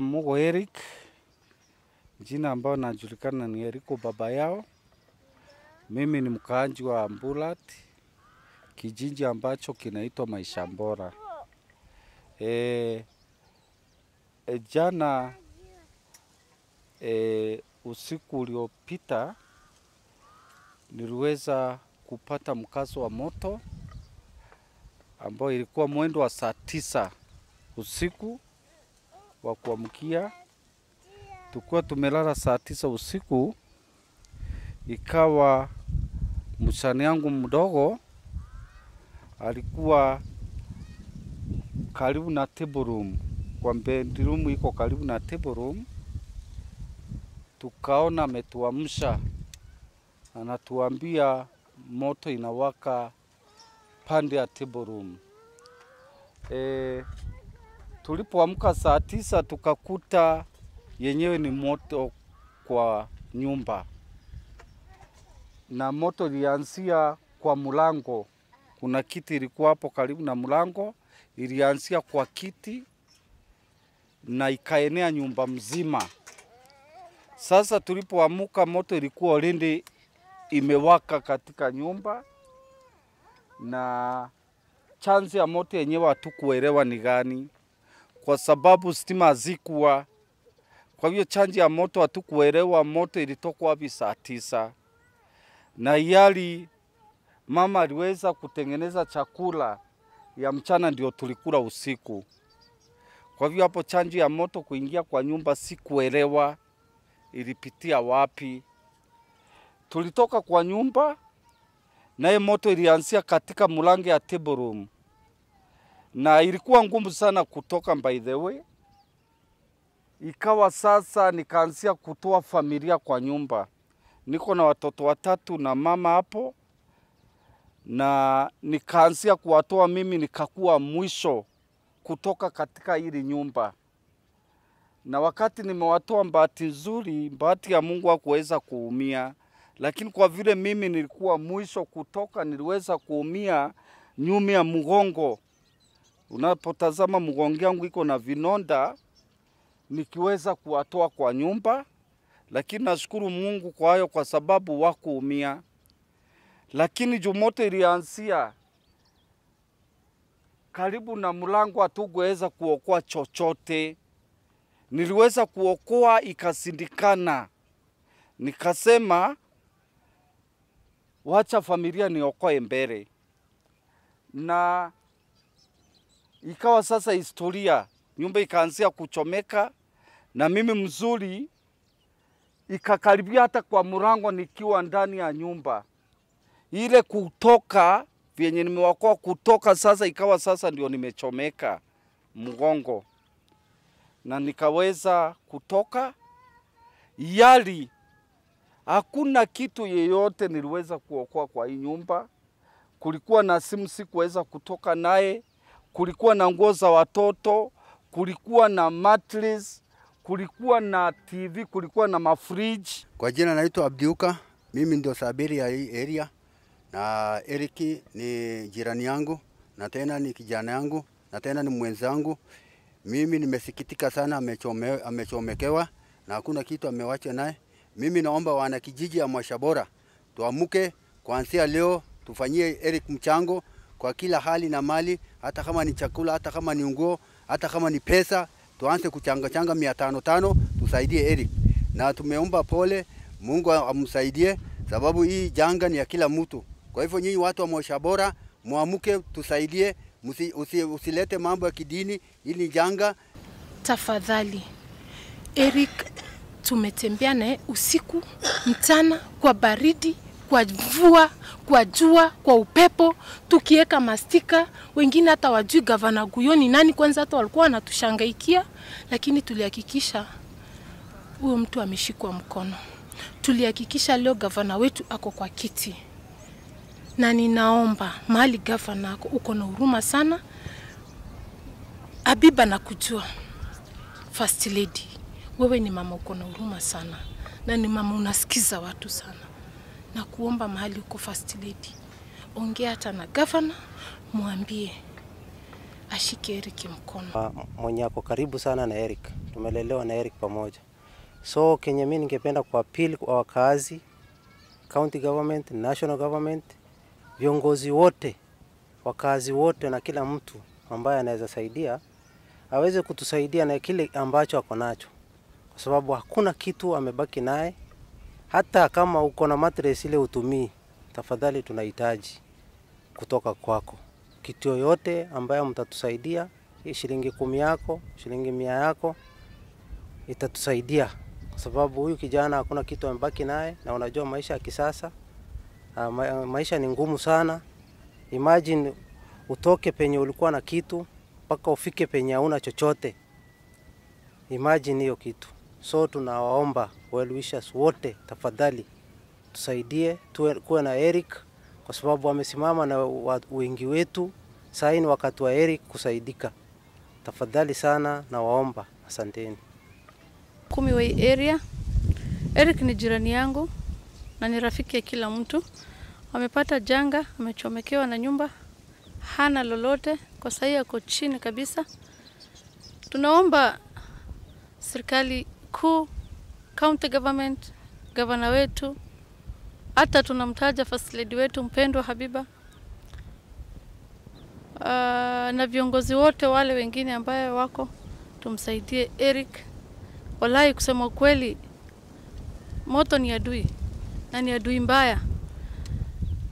Mugo Eric, jina ambao najulikana ni Eriko baba yao. Mimi ni mkaanji wa Mbulat, kijiji ambacho kinaitwa Maisha Bora. Jana usiku uliopita niliweza kupata mkazo wa moto ambao ilikuwa mwendo wa saa 9 usiku wa kuamkia. Tukua tumelala saa 9 usiku, ikawa mshani yangu mdogo alikuwa karibu na table room, kwa bedroom iko karibu na table room. Tukaona ametuamsha, anatuambia moto inawaka pande ya table room. Tulipoamka saa 9 tukakuta yenyewe ni moto kwa nyumba, na moto ilianzia kwa mlango. Kuna kiti ilikuwa hapo karibu na mlango, ilianzia kwa kiti na ikaenea nyumba mzima. Sasa tulipoamka moto ilikuwa already imewaka katika nyumba, na chanzo ya moto yenyewe hatukuelewa ni gani, kwa sababu stima hazikuwa. Kwa hiyo chanzo ya moto hatukuelewa moto ilitoka wapi saa 9. Na yali mama aliweza kutengeneza chakula ya mchana ndio tulikula usiku. Kwa hivyo hapo chanzo ya moto kuingia kwa nyumba sikuelewa ilipitia wapi. Tulitoka kwa nyumba, naye moto ilianzia katika mlango ya table room. Na ilikuwa ngumu sana kutoka, by the way. Ikawa sasa nikaanzia kutoa familia kwa nyumba. Niko na watoto 3 na mama hapo, na nikaanzia kuwatoa mimi, nikakuwa mwisho kutoka katika hili nyumba. Na wakati nimewatoa, bahati nzuri, bahati ya Mungu hakuweza kuumia, lakini kwa vile mimi nilikuwa mwisho kutoka, niliweza kuumia nyuma ya mgongo. Unapotazama mgongo wangu iko na vinonda, nikiweza kuwatoa kwa nyumba, lakini nashukuru Mungu kwa hayo, kwa sababu wakuumia. Lakini jumoto ilianzia karibu na mlango, hatukuweza kuokoa chochote. Niliweza kuokoa, ikasindikana. Nikasema wacha familia niokoe mbele. Na ikawa sasa historia, nyumba ikaanzia kuchomeka, na mimi mzuri ikakaribia hata kwa mlango nikiwa ndani ya nyumba. Ile kutoka vyenye nimewakoa kutoka, sasa ikawa sasa ndio nimechomeka mgongo, na nikaweza kutoka. Yali hakuna kitu yeyote niliweza kuokoa kwa hii nyumba. Kulikuwa na simu sikuweza kutoka naye, kulikuwa na nguo za watoto, kulikuwa na mattress, kulikuwa na TV, kulikuwa na mafridge. Kwa jina naitwa Abdiuka, mimi ndio sabiri ya hii area, na Eriki ni jirani yangu, na tena ni kijana yangu, na tena ni mwenzangu. Mimi nimesikitika sana, amechomekewa na hakuna kitu amewacha naye. Mimi naomba wana kijiji ya Maisha Bora tuamuke kuanzia leo, tufanyie Eric mchango kwa kila hali na mali, hata kama ni chakula, hata kama ni nguo, hata kama ni pesa. Tuanze kuchanga 500 tusaidie Eric. Na tumeomba pole, Mungu amsaidie, sababu hii janga ni ya kila mtu. Kwa hivyo nyinyi watu wa Maisha Bora muamuke, tusaidie, usilete mambo ya kidini, ili janga. Tafadhali Eric, tumetembea naye usiku, mchana, kwa baridi, kwa mvua, kwa jua, kwa upepo, tukieka mastika. Wengine hata wajui Gavana Guyo ni nani, kwanza hata walikuwa wanatushangaikia, lakini tulihakikisha huyo mtu ameshikwa mkono. Tulihakikisha leo gavana wetu ako kwa kiti. Na ninaomba mahali gavana ako, uko na huruma sana. Abiba nakujua, First Lady, wewe ni mama uko na huruma sana, na ni mama unasikiza watu sana. Na kuomba mahali uko First Lady, ongea hata na gavana, muambie ashike Eric mkono. Mwenye ako karibu sana na Eric, tumelelewa na Eric pamoja. So Kenya, mimi ningependa kuappeal kwa wakazi, county government, national government, viongozi wote, wakazi wote na kila mtu ambaye anaweza saidia aweze kutusaidia na kile ambacho ako nacho, kwa sababu hakuna kitu amebaki naye. Hata kama uko na mattress ile utumii, tafadhali tunahitaji kutoka kwako kitu yoyote ambayo mtatusaidia. Shilingi 10 yako, shilingi 100 yako itatusaidia, kwa sababu huyu kijana hakuna kitu amebaki naye, na unajua maisha ya kisasa, maisha ni ngumu sana. Imagine utoke penye ulikuwa na kitu mpaka ufike penye hauna chochote. Imagine hiyo kitu. So tunawaomba well wishers wote, tafadhali tusaidie, kuwe na Eric, kwa sababu amesimama na wengi wetu. Sasa ni wakati wa Eric kusaidika. Tafadhali sana na waomba, asanteni. Kumiway area. Eric ni jirani yangu na ni rafiki ya kila mtu. Amepata janga, amechomekewa na nyumba, hana lolote, kwa sasa yako chini kabisa. Tunaomba serikali kuu, county government, governor wetu, hata tunamtaja first lady wetu mpendwa Habiba, na viongozi wote wale wengine ambaye wako, tumsaidie Eric. Wallahi kusema kweli, moto ni adui, na ni adui mbaya.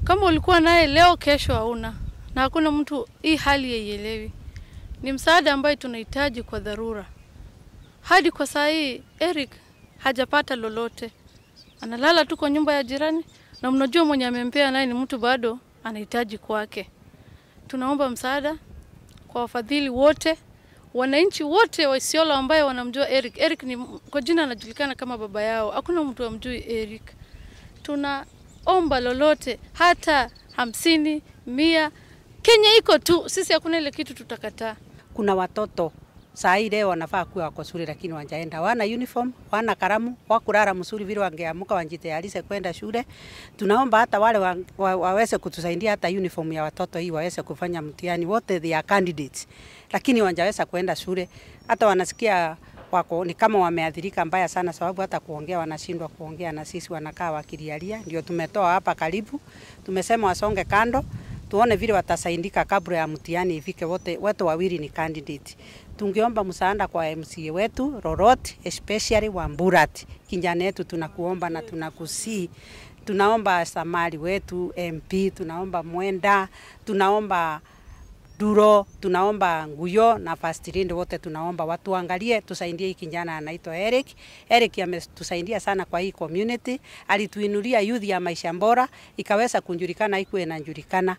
Kama ulikuwa naye leo, kesho hauna, na hakuna mtu hii hali yaielewi. Ni msaada ambaye tunahitaji kwa dharura. Hadi kwa saa hii Eric hajapata lolote, analala tu kwa nyumba ya jirani, na mnajua mwenye amempea naye ni mtu bado anahitaji kwake. Tunaomba msaada kwa wafadhili wote, wananchi wote wa Isiolo ambaye wanamjua Eric. Eric ni kwa jina anajulikana kama baba yao, hakuna mtu amjui Eric. Tunaomba lolote, hata 50, 100, Kenya iko tu, sisi hakuna ile kitu tutakataa. Kuna watoto saa hii leo wanafaa kuwa wako shule lakini wanjaenda, wana uniform, wana karamu, wakulala mzuri vile wangeamuka wanjitayarishe kwenda shule. Tunaomba hata wale waweze kutusaidia hata uniform ya watoto hii waweze kufanya mtihani, wote they are candidates, lakini wanjaweza kwenda shule. Hata wanasikia wako ni kama wameathirika mbaya sana, sababu hata kuongea wanashindwa kuongea, na sisi wanakaa wakilialia. Ndio tumetoa hapa karibu, tumesema wasonge kando, tuone vile watasaidika kabla ya mtihani ifike. Wote wawili ni candidate. Tungeomba msaada kwa MCA wetu Rorot, especially Wamburat. Kijana yetu tunakuomba na tunakusii. Tunaomba Samali wetu MP, tunaomba Mwenda, tunaomba Duro, tunaomba Nguyo na Fastirind, wote tunaomba watu angalie tusaidie hii kijana anaitwa Eric. Eric ametusaidia sana kwa hii community. Alituinulia youth ya maisha bora, ikaweza kujulikana, ikuwe inajulikana.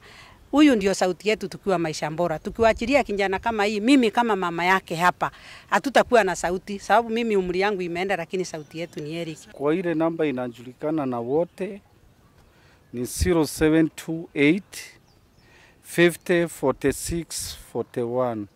Huyu ndio sauti yetu tukiwa maisha bora. Tukiwaachilia kijana kama hii, mimi kama mama yake hapa, hatutakuwa na sauti, sababu mimi umri yangu imeenda, lakini sauti yetu ni Eric. Kwa ile namba inajulikana na wote ni 0728 50 46 41.